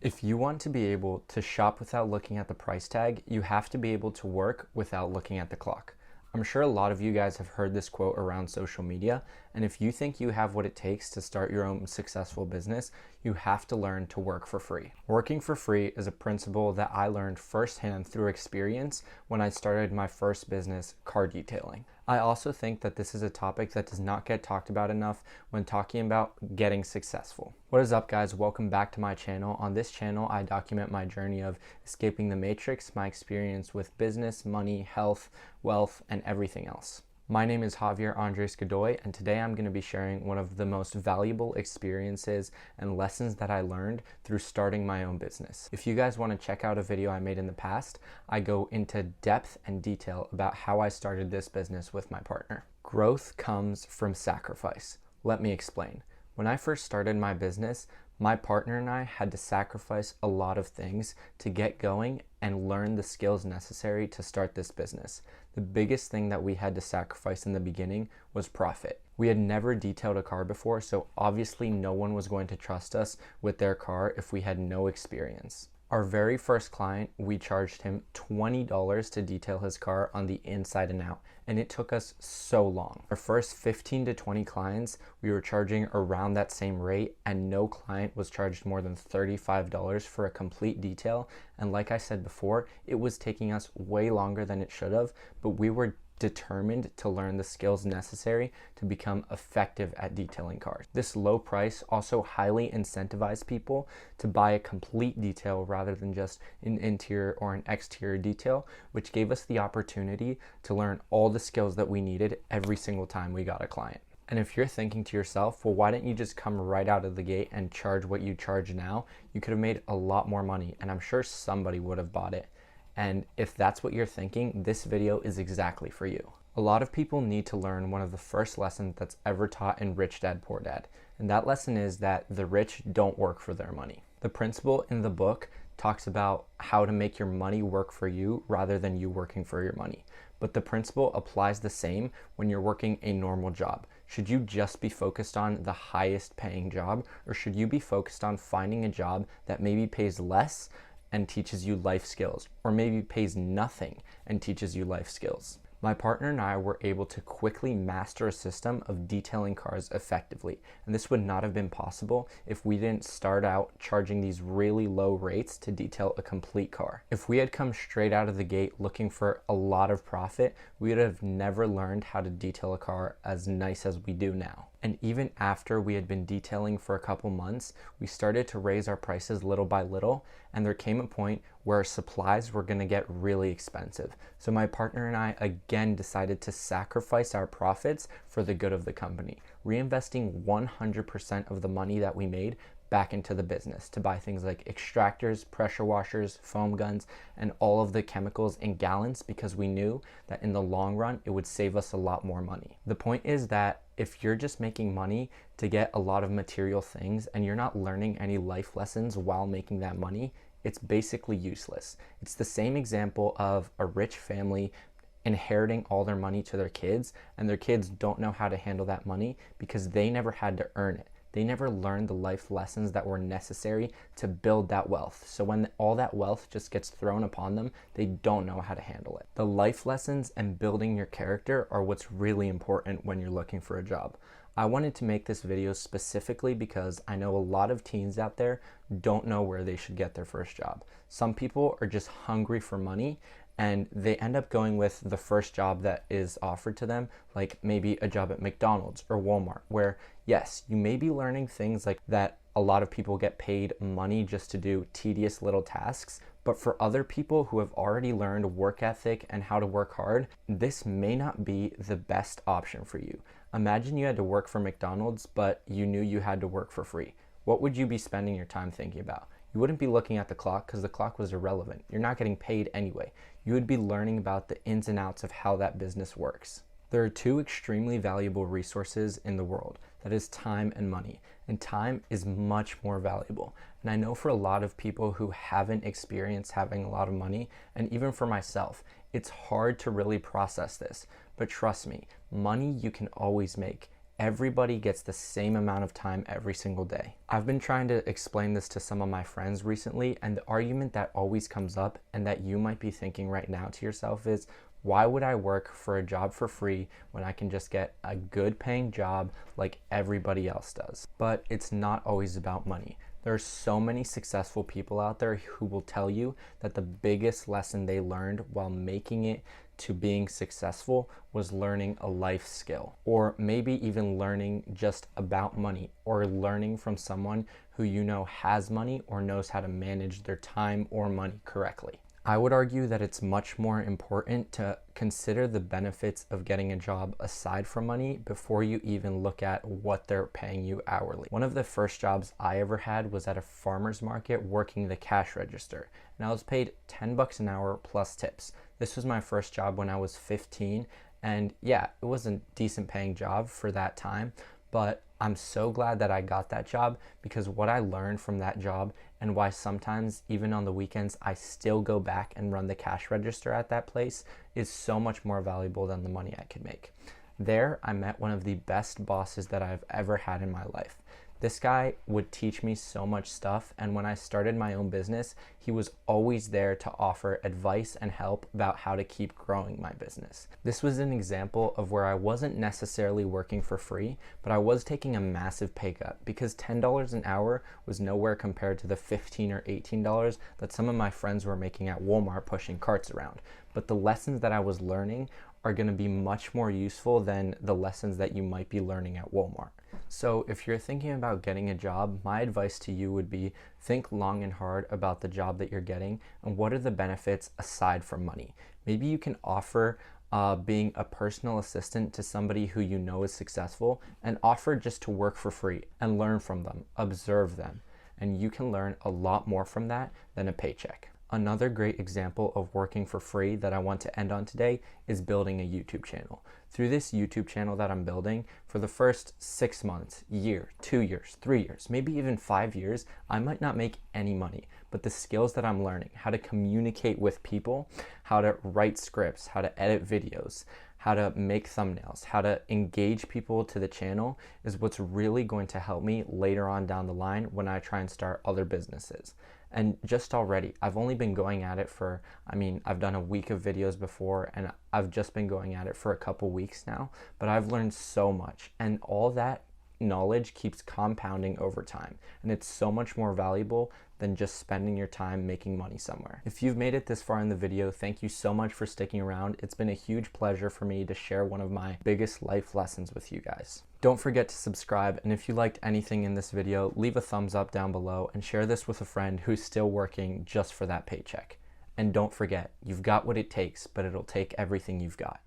If you want to be able to shop without looking at the price tag, you have to be able to work without looking at the clock. I'm sure a lot of you guys have heard this quote around social media, and if you think you have what it takes to start your own successful business, you have to learn to work for free. Working for free is a principle that I learned firsthand through experience when I started my first business, car detailing. I also think that this is a topic that does not get talked about enough when talking about getting successful. What is up, guys? Welcome back to my channel. On this channel, I document my journey of escaping the matrix, my experience with business, money, health, wealth, and everything else. My name is Javier Andres Godoy, and today I'm going to be sharing one of the most valuable experiences and lessons that I learned through starting my own business. If you guys want to check out a video I made in the past, I go into depth and detail about how I started this business with my partner. Growth comes from sacrifice. Let me explain. When I first started my business, my partner and I had to sacrifice a lot of things to get going and learn the skills necessary to start this business. The biggest thing that we had to sacrifice in the beginning was profit. We had never detailed a car before, so obviously no one was going to trust us with their car if we had no experience. Our very first client, we charged him $20 to detail his car on the inside and out, and it took us so long. Our first 15 to 20 clients, we were charging around that same rate, and no client was charged more than $35 for a complete detail. And like I said before, it was taking us way longer than it should have, but we were determined to learn the skills necessary to become effective at detailing cars. This low price also highly incentivized people to buy a complete detail rather than just an interior or an exterior detail, which gave us the opportunity to learn all the skills that we needed every single time we got a client. And if you're thinking to yourself, well, why didn't you just come right out of the gate and charge what you charge now? You could have made a lot more money, and I'm sure somebody would have bought it. And if that's what you're thinking, this video is exactly for you. A lot of people need to learn one of the first lessons that's ever taught in Rich Dad Poor Dad. And that lesson is that the rich don't work for their money. The principle in the book talks about how to make your money work for you rather than you working for your money. But the principle applies the same when you're working a normal job. Should you just be focused on the highest paying job, or should you be focused on finding a job that maybe pays less and teaches you life skills, or maybe pays nothing and teaches you life skills? My partner and I were able to quickly master a system of detailing cars effectively, and this would not have been possible if we didn't start out charging these really low rates to detail a complete car. If we had come straight out of the gate looking for a lot of profit, we would have never learned how to detail a car as nice as we do now. And even after we had been detailing for a couple months, we started to raise our prices little by little, and there came a point where supplies were going to get really expensive. So my partner and I again decided to sacrifice our profits for the good of the company, reinvesting 100% of the money that we made back into the business to buy things like extractors, pressure washers, foam guns, and all of the chemicals in gallons, because we knew that in the long run it would save us a lot more money. The point is that if you're just making money to get a lot of material things and you're not learning any life lessons while making that money, it's basically useless. It's the same example of a rich family inheriting all their money to their kids, and their kids don't know how to handle that money because they never had to earn it. They never learned the life lessons that were necessary to build that wealth. So when all that wealth just gets thrown upon them, they don't know how to handle it. The life lessons and building your character are what's really important when you're looking for a job. I wanted to make this video specifically because I know a lot of teens out there don't know where they should get their first job. Some people are just hungry for money, and they end up going with the first job that is offered to them, like maybe a job at McDonald's or Walmart, where yes, you may be learning things like that. A lot of people get paid money just to do tedious little tasks, but for other people who have already learned work ethic and how to work hard, this may not be the best option for you. Imagine you had to work for McDonald's, but you knew you had to work for free. What would you be spending your time thinking about? You wouldn't be looking at the clock because the clock was irrelevant. You're not getting paid anyway. You would be learning about the ins and outs of how that business works. There are two extremely valuable resources in the world. That is time and money. And time is much more valuable. And I know for a lot of people who haven't experienced having a lot of money, and even for myself, it's hard to really process this. But trust me, money you can always make. Everybody gets the same amount of time every single day. I've been trying to explain this to some of my friends recently, and the argument that always comes up and that you might be thinking right now to yourself is, why would I work for a job for free when I can just get a good paying job like everybody else does? But it's not always about money. There are so many successful people out there who will tell you that the biggest lesson they learned while making it to being successful was learning a life skill, or maybe even learning just about money, or learning from someone who you know has money or knows how to manage their time or money correctly. I would argue that it's much more important to consider the benefits of getting a job aside from money before you even look at what they're paying you hourly. One of the first jobs I ever had was at a farmer's market working the cash register, and I was paid $10 an hour plus tips. This was my first job when I was 15, and yeah, it was a decent paying job for that time, but I'm so glad that I got that job, because what I learned from that job, and why sometimes even on the weekends I still go back and run the cash register at that place, is so much more valuable than the money I could make. There, I met one of the best bosses that I've ever had in my life. This guy would teach me so much stuff, and when I started my own business, he was always there to offer advice and help about how to keep growing my business. This was an example of where I wasn't necessarily working for free, but I was taking a massive pay cut, because $10 an hour was nowhere compared to the $15 or $18 that some of my friends were making at Walmart pushing carts around. But the lessons that I was learning are going to be much more useful than the lessons that you might be learning at Walmart. So if you're thinking about getting a job, my advice to you would be, think long and hard about the job that you're getting and what are the benefits aside from money. Maybe you can offer being a personal assistant to somebody who you know is successful, and offer just to work for free and learn from them, observe them, and you can learn a lot more from that than a paycheck. Another great example of working for free that I want to end on today is building a YouTube channel. Through this YouTube channel that I'm building, for the first 6 months, year, 2 years, 3 years, maybe even 5 years, I might not make any money, but the skills that I'm learning, how to communicate with people, how to write scripts, how to edit videos, how to make thumbnails, how to engage people to the channel, is what's really going to help me later on down the line when I try and start other businesses. And just already, I've only been going at it for, I've done a week of videos before, and I've just been going at it for a couple weeks now, but I've learned so much, and all that knowledge keeps compounding over time, and it's so much more valuable than just spending your time making money somewhere. If you've made it this far in the video, thank you so much for sticking around. It's been a huge pleasure for me to share one of my biggest life lessons with you guys. Don't forget to subscribe, and if you liked anything in this video, leave a thumbs up down below and share this with a friend who's still working just for that paycheck. And don't forget, you've got what it takes, but it'll take everything you've got.